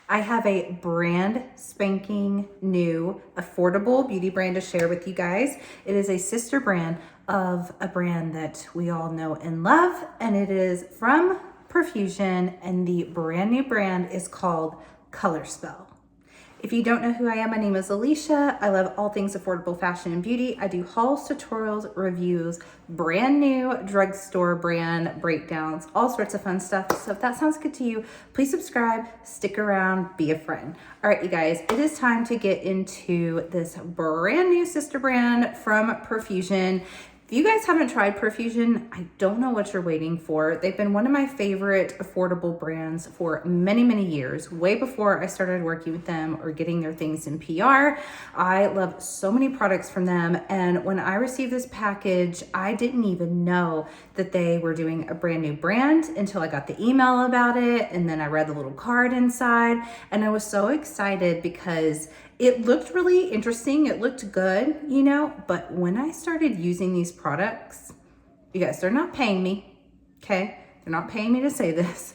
I have a brand spanking new affordable beauty brand to share with you guys. It is a sister brand of a brand that we all know and love, and it is from Profusion, and the brand new brand is called Colorspell. If you don't know who I am, my name is Alicia. I love all things affordable fashion and beauty. I do hauls, tutorials, reviews, brand new drugstore brand breakdowns, all sorts of fun stuff. So if that sounds good to you, please subscribe, stick around, be a friend. All right, you guys, it is time to get into this brand new sister brand from Profusion. If you guys haven't tried Profusion, I don't know what you're waiting for. They've been one of my favorite affordable brands for many, many years, way before I started working with them or getting their things in PR. I love so many products from them. And when I received this package, I didn't even know that they were doing a brand new brand until I got the email about it. And then I read the little card inside, and I was so excited because it looked really interesting. It looked good, you know, but when I started using these products, you guys, they're not paying me, okay? They're not paying me to say this.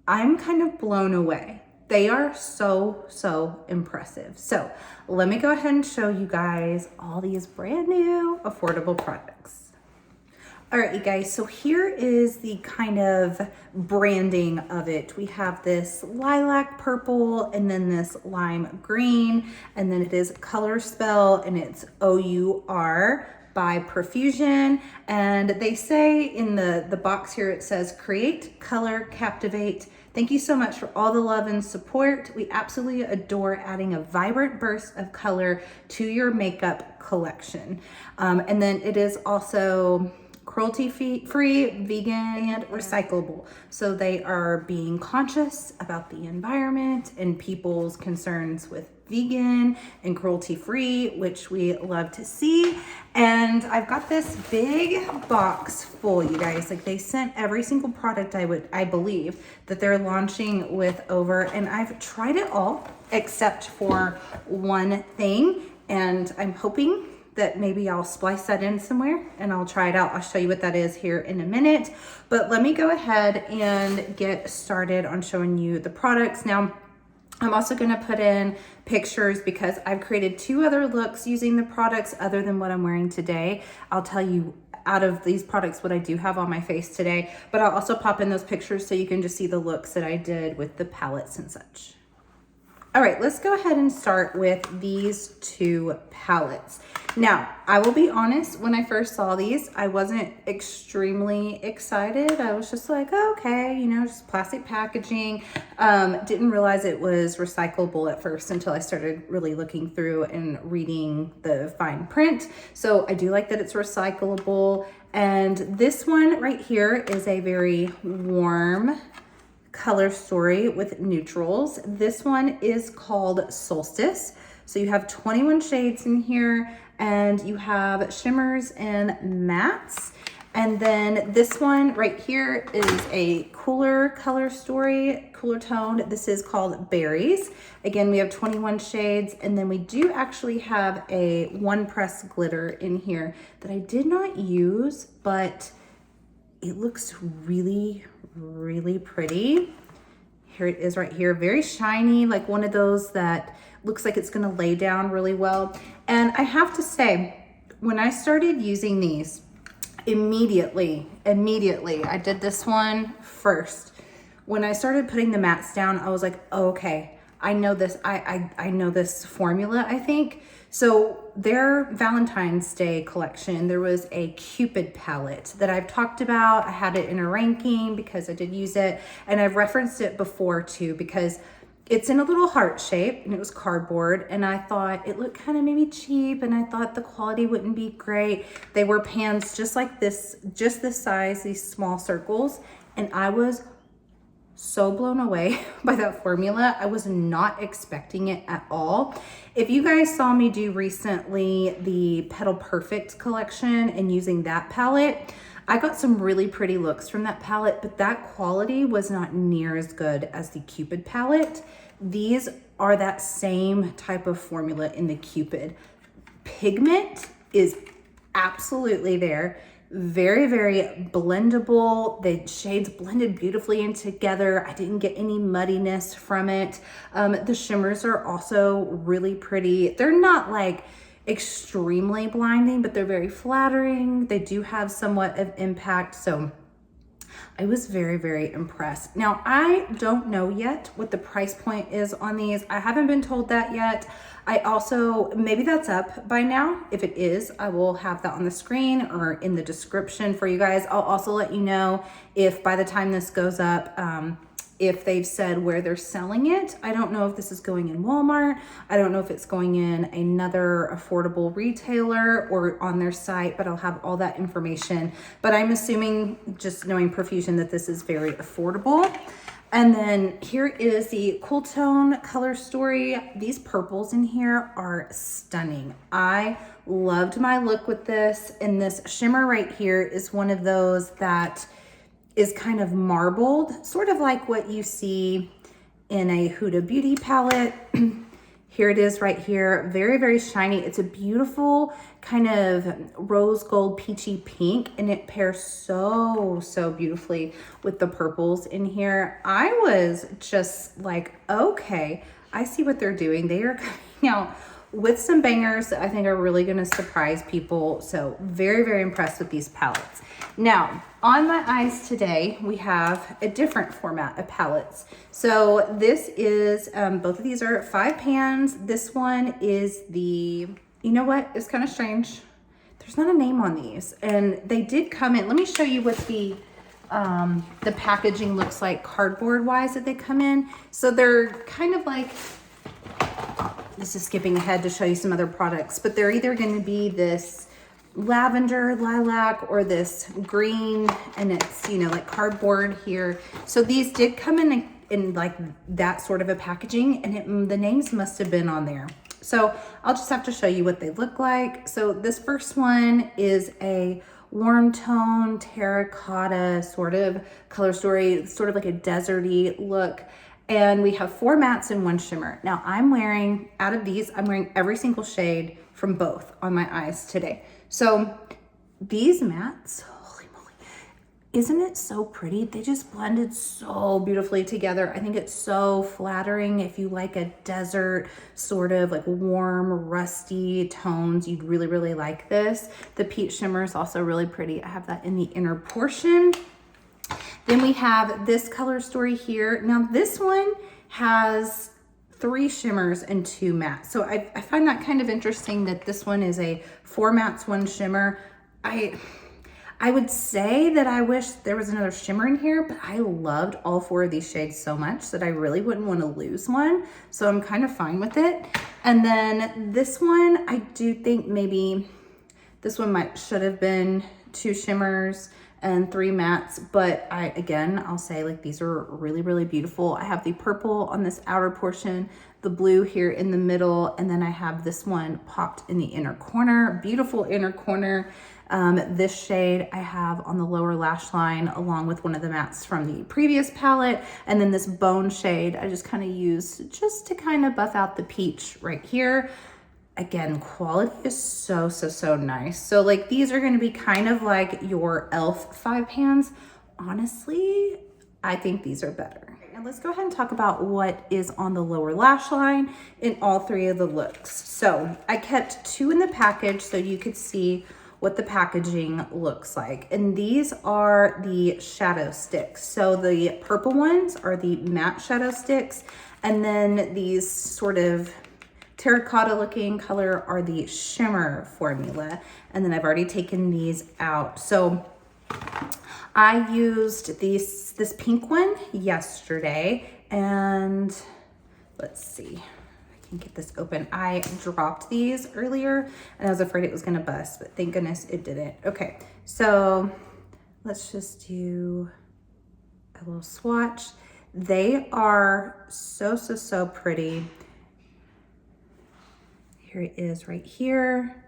I'm kind of blown away. They are so, so impressive. So let me go ahead and show you guys all these brand new affordable products. All right, you guys, so here is the kind of branding of it. We have this lilac purple and then this lime green, and then it is Colorspell, and it's O-U-R by Profusion. And they say in the box here, it says, create, color, captivate. Thank you so much for all the love and support. We absolutely adore adding a vibrant burst of color to your makeup collection. And then it is also cruelty-free, vegan, and recyclable. So they are being conscious about the environment and people's concerns with vegan and cruelty-free, which we love to see. And I've got this big box full, you guys. Like, they sent every single product I believe that they're launching with over, and I've tried it all except for one thing, and I'm hoping that maybe I'll splice that in somewhere and I'll try it out. I'll show you what that is here in a minute, but let me go ahead and get started on showing you the products. Now, I'm also gonna put in pictures because I've created 2 other looks using the products other than what I'm wearing today. I'll tell you out of these products what I do have on my face today, but I'll also pop in those pictures so you can just see the looks that I did with the palettes and such. All right, let's go ahead and start with these 2 palettes. Now, I will be honest, when I first saw these, I wasn't extremely excited. I was just like, oh, okay, you know, just plastic packaging. Didn't realize it was recyclable at first until I started really looking through and reading the fine print. So I do like that it's recyclable. And this one right here is a very warm color story with neutrals. This one is called Solstice. So you have 21 shades in here, and you have shimmers and mattes. And then this one right here is a cooler color story, cooler toned. This is called Berries. Again, we have 21 shades, and then we do actually have a one press glitter in here that I did not use, but it looks really, really pretty. Here it is right here, very shiny, like one of those that looks like it's gonna lay down really well. And I have to say, when I started using these, immediately, I did this one first. When I started putting the mattes down, I was like, oh, okay, I know this, I know this formula, I think. So their Valentine's Day collection, there was a Cupid palette that I've talked about. I had it in a ranking because I did use it, and I've referenced it before too because it's in a little heart shape and it was cardboard, and I thought it looked kind of maybe cheap, and I thought the quality wouldn't be great. They were pans just like this, just this size, these small circles, and I was so blown away by that formula. I was not expecting it at all. If you guys saw me do recently the Petal Perfect collection and using that palette, I got some really pretty looks from that palette, but that quality was not near as good as the Cupid palette. These are that same type of formula in the Cupid. Pigment is absolutely there. Very, very blendable. The shades blended beautifully in together. I didn't get any muddiness from it. The shimmers are also really pretty. They're not like extremely blinding, but they're very flattering. They do have somewhat of impact. So I was very, very impressed. Now, I don't know yet what the price point is on these. I haven't been told that yet. I also, maybe that's up by now. If it is, I will have that on the screen or in the description for you guys. I'll also let you know if by the time this goes up, if they've said where they're selling it. I don't know if this is going in Walmart. I don't know if it's going in another affordable retailer or on their site, but I'll have all that information. But I'm assuming, just knowing Profusion, that this is very affordable. And then here is the Cool Tone color story. These purples in here are stunning. I loved my look with this. And this shimmer right here is one of those that is kind of marbled, sort of like what you see in a Huda Beauty palette. Here it is right here, very, very shiny. It's a beautiful kind of rose gold peachy pink, and it pairs so, so beautifully with the purples in here. I was just like, okay, I see what they're doing. They are coming out with some bangers that I think are really gonna surprise people. So very, very impressed with these palettes. Now, on my eyes today, we have a different format of palettes. So this is, both of these are 5 pans. This one is the, you know what, it's kind of strange. There's not a name on these. And they did come in, let me show you what the packaging looks like cardboard wise that they come in. So they're kind of like, this is skipping ahead to show you some other products, but they're either going to be this lavender, lilac, or this green, and it's, you know, like cardboard here. So these did come in like that sort of a packaging, and the names must have been on there. So I'll just have to show you what they look like. So this first one is a warm tone terracotta sort of color story, sort of like a deserty look. And we have 4 mattes and 1 shimmer. Now I'm wearing, out of these, I'm wearing every single shade from both on my eyes today. So these mattes, holy moly, isn't it so pretty? They just blended so beautifully together. I think it's so flattering. If you like a desert sort of like warm, rusty tones, you'd really, really like this. The peach shimmer is also really pretty. I have that in the inner portion. Then we have this color story here. Now this one has 3 shimmers and 2 mattes. So I find that kind of interesting that this one is a 4 mattes, 1 shimmer. I would say that I wish there was another shimmer in here, but I loved all 4 of these shades so much that I really wouldn't want to lose one. So I'm kind of fine with it. And then this one, I do think maybe this one should have been 2 shimmers and 3 mattes, but I'll say like these are really, really beautiful. I have the purple on this outer portion, the blue here in the middle, and then I have this one popped in the inner corner, beautiful inner corner. This shade I have on the lower lash line along with one of the mattes from the previous palette, and then this bone shade I just kind of used just to kind of buff out the peach right here. Again, quality is so, so, so nice. So like these are going to be kind of like your e.l.f. 5 pans. Honestly, I think these are better. Now let's go ahead and talk about what is on the lower lash line in all 3 of the looks. So I kept 2 in the package so you could see what the packaging looks like. And these are the shadow sticks. So the purple ones are the matte shadow sticks. And then these sort of terracotta looking color are the shimmer formula. And then I've already taken these out. So I used this pink one yesterday, and let's see, I can get this open. I dropped these earlier and I was afraid it was gonna bust, but thank goodness it didn't. Okay, so let's just do a little swatch. They are so, so, so pretty. Here it is right here.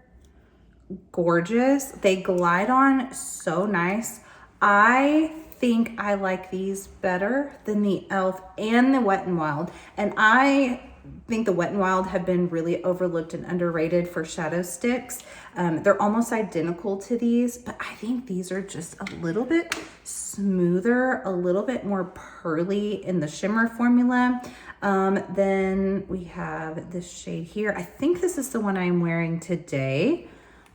Gorgeous. They glide on so nice. I think I like these better than the e.l.f. and the Wet n Wild. And I think the Wet n Wild have been really overlooked and underrated for shadow sticks. They're almost identical to these, but I think these are just a little bit smoother, a little bit more pearly in the shimmer formula. Then we have this shade here. I think this is the one I'm wearing today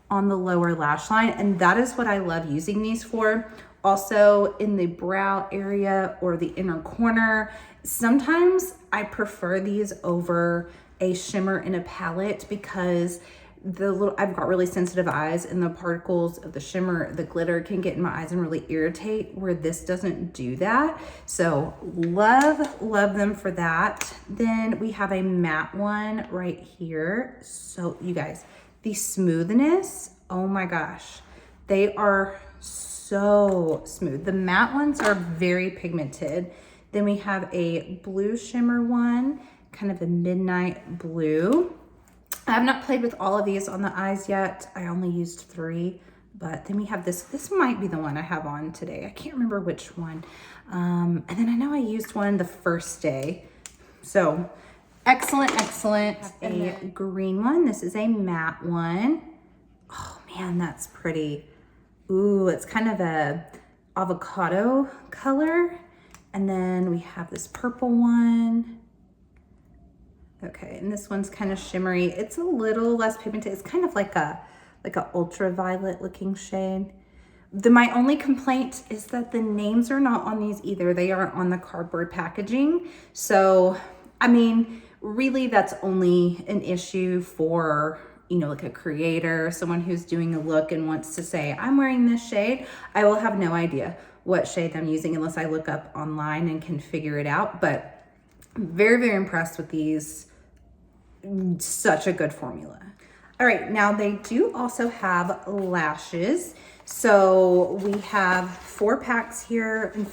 on the lower lash line, and that is what I love using these for. Also in the brow area or the inner corner. Sometimes I prefer these over a shimmer in a palette because I've got really sensitive eyes, and the particles of the shimmer, the glitter can get in my eyes and really irritate, where this doesn't do that. So love them for that. Then we have a matte one right here. So you guys, the smoothness, oh my gosh, they are so smooth. The matte ones are very pigmented. Then we have a blue shimmer one, kind of a midnight blue. I have not played with all of these on the eyes yet. I only used 3, but then we have this might be the one I have on today. I can't remember which one. And then I know I used one the first day. So excellent. A green one. This is a matte one. Oh man, that's pretty. Ooh, it's kind of a avocado color. And then we have this purple one. Okay, and this one's kind of shimmery. It's a little less pigmented. It's kind of like a ultraviolet looking shade. My only complaint is that the names are not on these either. They are on the cardboard packaging. So, I mean, really that's only an issue for, you know, like a creator, someone who's doing a look and wants to say, I'm wearing this shade. I will have no idea what shade I'm using unless I look up online and can figure it out. But I'm very impressed with these. Such a good formula. All right, now they do also have lashes. So we have 4 packs here and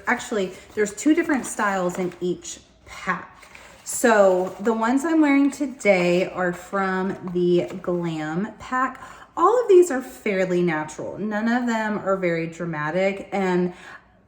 actually there's 2 different styles in each pack. So the ones I'm wearing today are from the Glam pack. All of these are fairly natural. None of them are very dramatic, and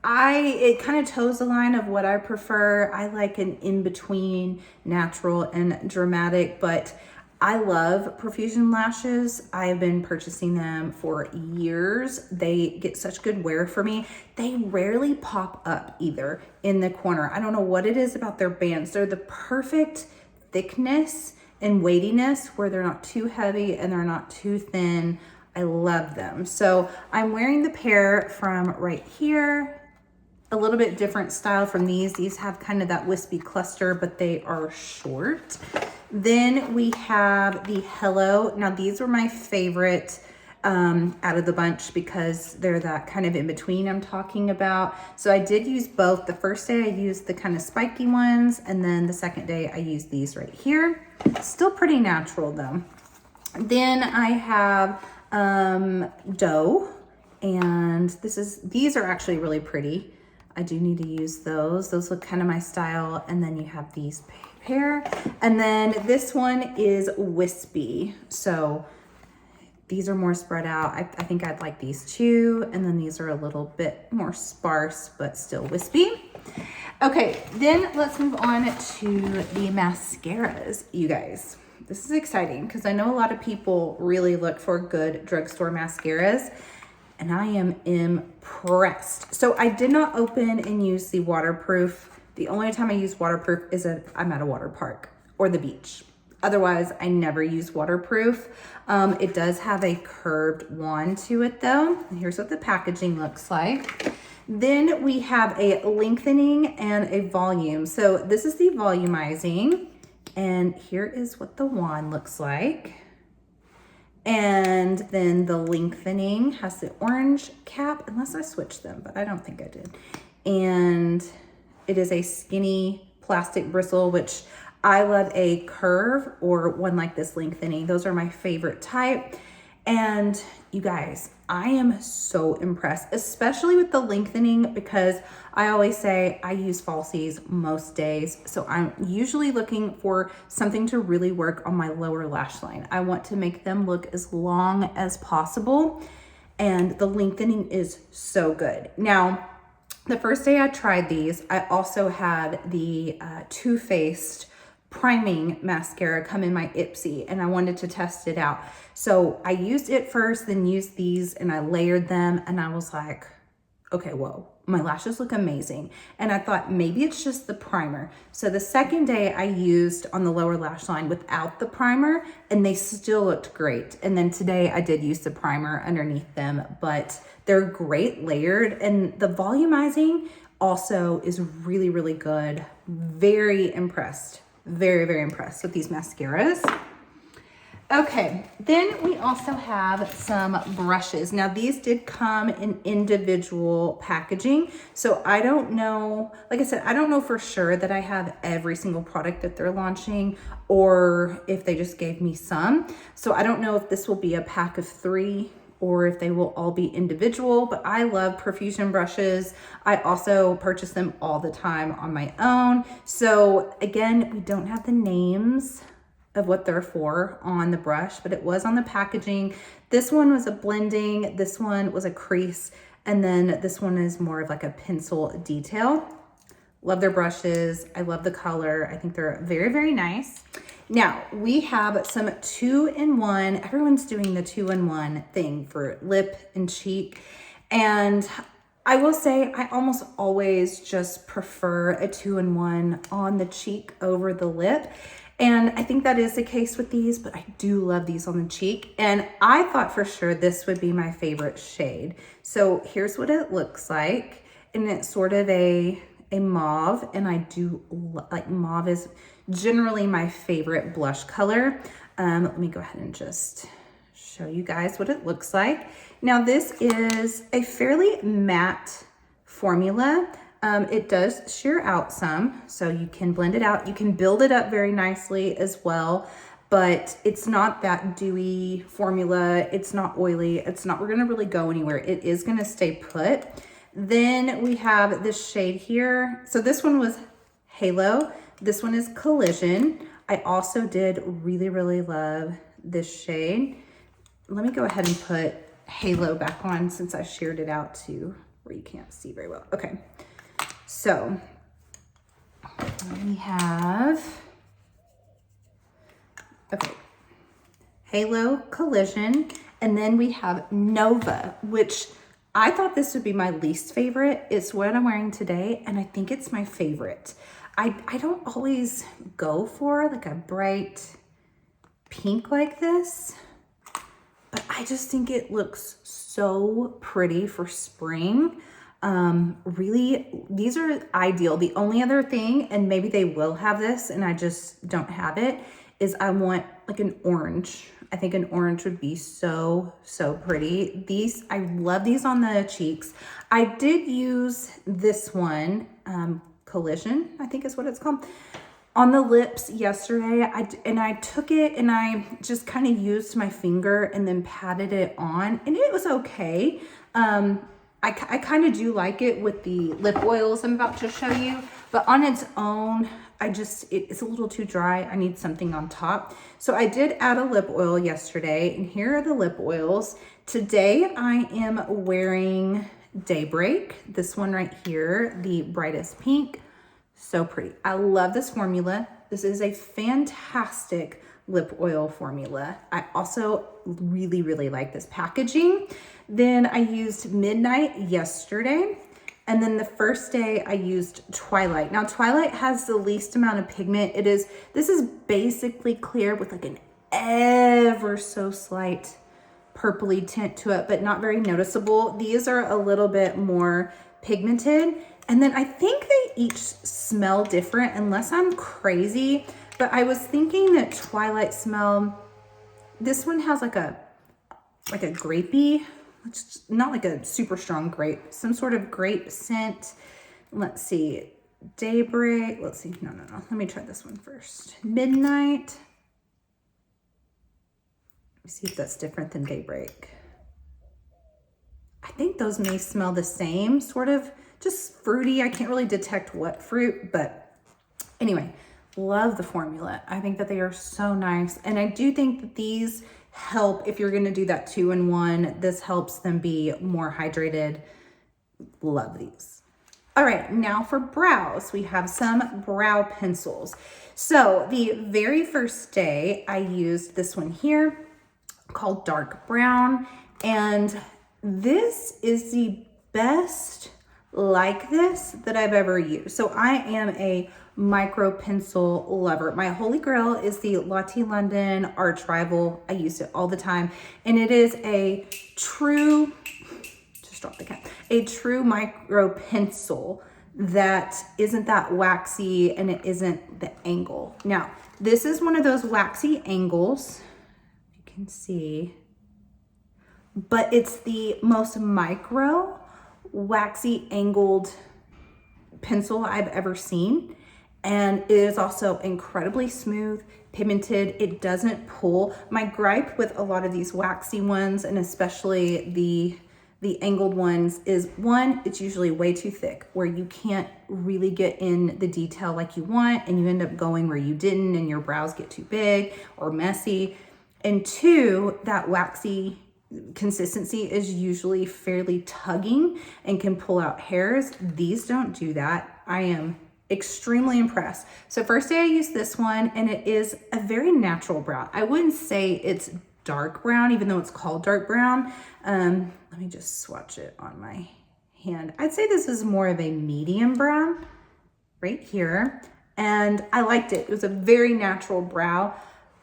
it kind of toes the line of what I prefer. I like an in-between natural and dramatic, but I love Profusion lashes. I've been purchasing them for years. They get such good wear for me. They rarely pop up either in the corner. I don't know what it is about their bands. They're the perfect thickness and weightiness where they're not too heavy and they're not too thin. I love them. So I'm wearing the pair from right here. A little bit different style from these. These have kind of that wispy cluster, but they are short. Then we have the Hello. Now these were my favorite out of the bunch because they're that kind of in between I'm talking about. So I did use both. The first day I used the kind of spiky ones, and then the second day I used these right here. Still pretty natural though. Then I have Doe, and these are actually really pretty. I do need to use those. Those look kind of my style. And then you have these pair. And then this one is wispy. So these are more spread out. I think I'd like these too. And then these are a little bit more sparse, but still wispy. Okay, then let's move on to the mascaras, you guys. This is exciting because I know a lot of people really look for good drugstore mascaras, and I am impressed. So I did not open and use the waterproof. The only time I use waterproof is I'm at a water park or the beach. Otherwise, I never use waterproof. It does have a curved wand to it though. And here's what the packaging looks like. Then we have a lengthening and a volume. So this is the volumizing, and here is what the wand looks like. And then the lengthening has the orange cap, unless I switched them, but I don't think I did. And it is a skinny plastic bristle, which I love a curve or one like this lengthening. Those are my favorite type. And you guys, I am so impressed, especially with the lengthening, because I always say I use falsies most days. So I'm usually looking for something to really work on my lower lash line. I want to make them look as long as possible. And the lengthening is so good. Now, the first day I tried these, I also had the Too Faced priming mascara come in my Ipsy, and I wanted to test it out. So I used it first, then used these, and I layered them, and I was like, okay, whoa, my lashes look amazing. And I thought maybe it's just the primer. So the second day I used on the lower lash line without the primer, and they still looked great. And then today I did use the primer underneath them, but they're great layered, and the volumizing also is really, really good. Very impressed. Very, very impressed with these mascaras. Okay, then we also have some brushes. Now these did come in individual packaging. So I don't know, like I said, I don't know for sure that I have every single product that they're launching or if they just gave me some. So I don't know if this will be a pack of 3 or if they will all be individual, but I love Profusion brushes. I also purchase them all the time on my own. So again, we don't have the names of what they're for on the brush, but it was on the packaging. This one was a blending, this one was a crease, and then this one is more of like a pencil detail. Love their brushes. I love the color. I think they're very, very nice. Now we have some 2-in-1. Everyone's doing the 2-in-1 thing for lip and cheek. And I will say I almost always just prefer a 2-in-1 on the cheek over the lip. And I think that is the case with these, but I do love these on the cheek. And I thought for sure this would be my favorite shade. So here's what it looks like. And it's sort of a mauve, and I do like mauve is generally my favorite blush color. Let me go ahead and just show you guys what it looks like. Now this is a fairly matte formula. It does sheer out some, so you can blend it out. You can build it up very nicely as well, but it's not that dewy formula. It's not oily. It's not, we're gonna really go anywhere. It is gonna stay put. Then we have this shade here. So this one was Halo. This one is Collision. I also did really, really love this shade. Let me go ahead and put Halo back on since I sheared it out to where you can't see very well. Okay, so we have, okay, Halo, Collision, and then we have Nova, which I thought this would be my least favorite. It's what I'm wearing today, and I think it's my favorite. I don't always go for like a bright pink like this, but I just think it looks so pretty for spring. Really, these are ideal. The only other thing, and maybe they will have this and I just don't have it, is I want like an orange. I think an orange would be so, so pretty. These, I love these on the cheeks. I did use this one, Collision, I think is what it's called, on the lips yesterday. I took it and I just kind of used my finger and then patted it on, and it was okay. I kind of do like it with the lip oils I'm about to show you, but on its own, it's a little too dry. I need something on top. So I did add a lip oil yesterday, and here are the lip oils. Today I am wearing Daybreak, this one right here, the brightest pink. So pretty. I love this formula. This is a fantastic lip oil formula. I also really, really like this packaging. Then I used Midnight yesterday. And then the first day I used Twilight. Now Twilight has the least amount of pigment. This is basically clear with like an ever so slight purpley tint to it, but not very noticeable. These are a little bit more pigmented. And then I think they each smell different unless I'm crazy, but I was thinking that Twilight smell, this one has like a grapey, not like a super strong grape, some sort of grape scent. Let's see, Daybreak, let's see, no. Let me try this one first. Midnight. Let me see if that's different than Daybreak. I think those may smell the same, sort of just fruity. I can't really detect what fruit, but anyway, love the formula. I think that they are so nice. And I do think that these help if you're gonna do that 2-in-1. This helps them be more hydrated. Love these. All right, now for brows, we have some brow pencils. So the very first day I used this one here called Dark Brown, and this is the best like this that I've ever used. So I am a micro pencil lover. My holy grail is the Lotte London Arch Rival. I use it all the time, and it is a true, just drop the cat, a true micro pencil that isn't that waxy and it isn't the angle. Now, this is one of those waxy angles, you can see, but it's the most micro waxy angled pencil I've ever seen. And it is also incredibly smooth, pigmented. It doesn't pull. My gripe with a lot of these waxy ones, and especially the angled ones, is one, it's usually way too thick where you can't really get in the detail like you want, and you end up going where you didn't, and your brows get too big or messy. And two, that waxy consistency is usually fairly tugging and can pull out hairs. These don't do that. I am extremely impressed. So first day I used this one, and it is a very natural brown. I wouldn't say it's dark brown, even though it's called dark brown. Let me just swatch it on my hand. I'd say this is more of a medium brown right here. And I liked it. It was a very natural brow.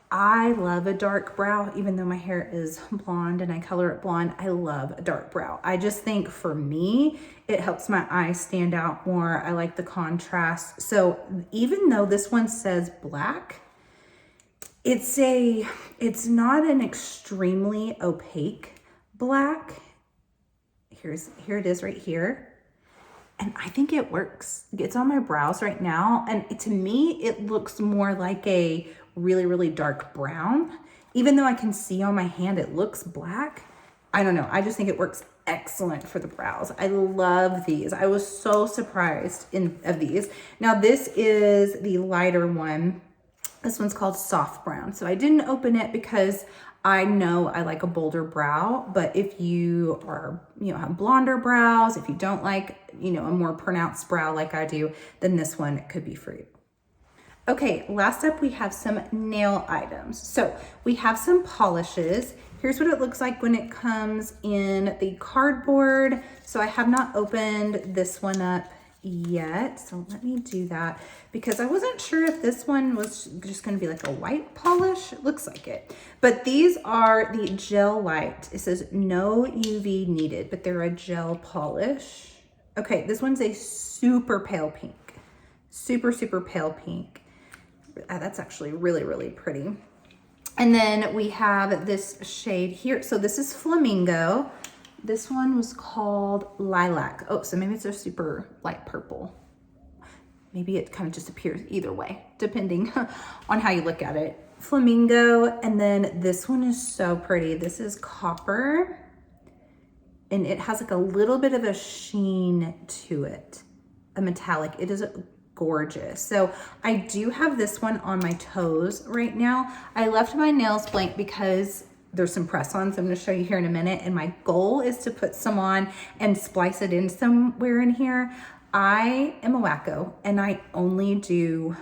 I love a dark brow, even though my hair is blonde and I color it blonde. I love a dark brow. I just think for me, it helps my eyes stand out more. I like the contrast. So even though this one says black, it's not an extremely opaque black. Here it is right here. And I think it works. It's on my brows right now. And to me, it looks more like a really, really dark brown. Even though I can see on my hand, it looks black. I don't know. I just think it works excellent for the brows. I love these. I was so surprised of these. Now this is the lighter one. This one's called Soft Brown. So I didn't open it because I know I like a bolder brow, but if you are, have blonder brows, if you don't like, a more pronounced brow like I do, then this one could be for you. Okay, last up we have some nail items. So we have some polishes. Here's what it looks like when it comes in the cardboard. So I have not opened this one up yet. So let me do that because I wasn't sure if this one was just gonna be like a white polish. It looks like it. But these are the Gel Light. It says no UV needed, but they're a gel polish. Okay, this one's a super pale pink. Super, super pale pink. That's actually really, really pretty. And then we have this shade here. So this is Flamingo. This one was called Lilac. Oh, so maybe it's a super light purple. Maybe it kind of just appears either way, depending on how you look at it. Flamingo, and then this one is so pretty. This is Copper, and it has like a little bit of a sheen to it, a metallic. It is gorgeous. So I do have this one on my toes right now. I left my nails blank because there's some press-ons I'm going to show you here in a minute, and my goal is to put some on and splice it in somewhere in here. I am a wacko, and I only do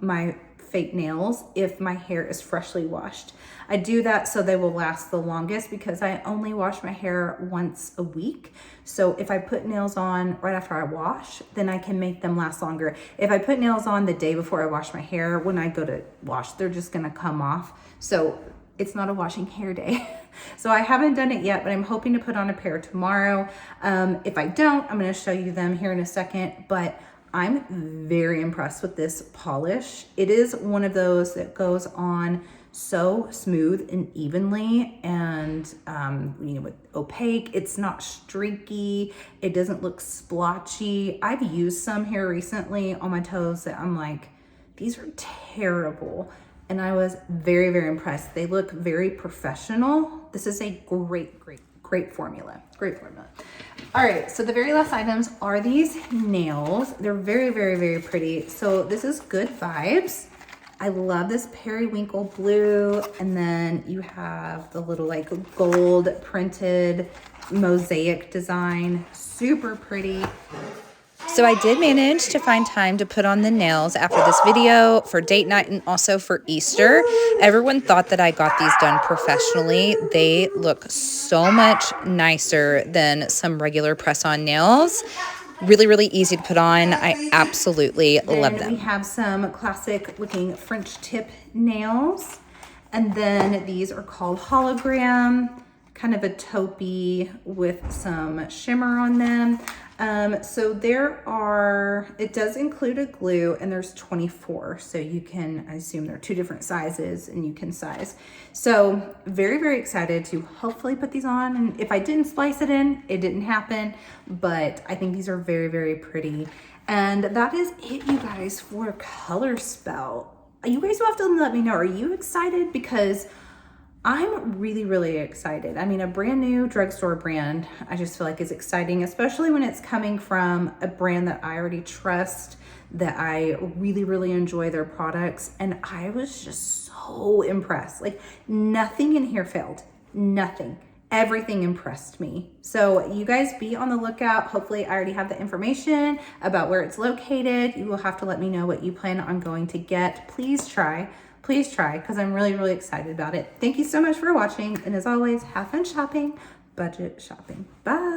my fake nails if my hair is freshly washed. I do that so they will last the longest because I only wash my hair once a week. So if I put nails on right after I wash, then I can make them last longer. If I put nails on the day before I wash my hair, when I go to wash, they're just gonna come off. So it's not a washing hair day. So I haven't done it yet, but I'm hoping to put on a pair tomorrow. If I don't, I'm gonna show you them here in a second, but I'm very impressed with this polish. It is one of those that goes on so smooth and evenly, and with opaque, it's not streaky, it doesn't look splotchy. I've used some here recently on my toes that I'm like, these are terrible, and I was very, very impressed. They look very professional. This is a great formula. All right, so the very last items are these nails. They're very, very, very pretty. So this is Good Vibes. I love this periwinkle blue, and then you have the little like gold printed mosaic design, super pretty. So So I did manage to find time to put on the nails after this video for date night and also for Easter. Everyone thought that I got these done professionally. They look so much nicer than some regular press-on nails. Really, really easy to put on. I absolutely love them. We have some classic looking French tip nails. And then these are called hologram, kind of a taupey with some shimmer on them. So it does include a glue, and there's 24. So you can, I assume they're 2 different sizes and you can size. So very, very excited to hopefully put these on. And if I didn't splice it in, it didn't happen, but I think these are very, very pretty. And that is it, you guys, for Color Spell. You guys will have to let me know, are you excited? Because I'm really, really excited. I mean, a brand new drugstore brand, I just feel like is exciting, especially when it's coming from a brand that I already trust, that I really, really enjoy their products. And I was just so impressed. Like, nothing in here failed, nothing. Everything impressed me. So you guys be on the lookout. Hopefully I already have the information about where it's located. You will have to let me know what you plan on going to get. Please try, because I'm really, really excited about it. Thank you so much for watching. And as always, have fun shopping, budget shopping. Bye.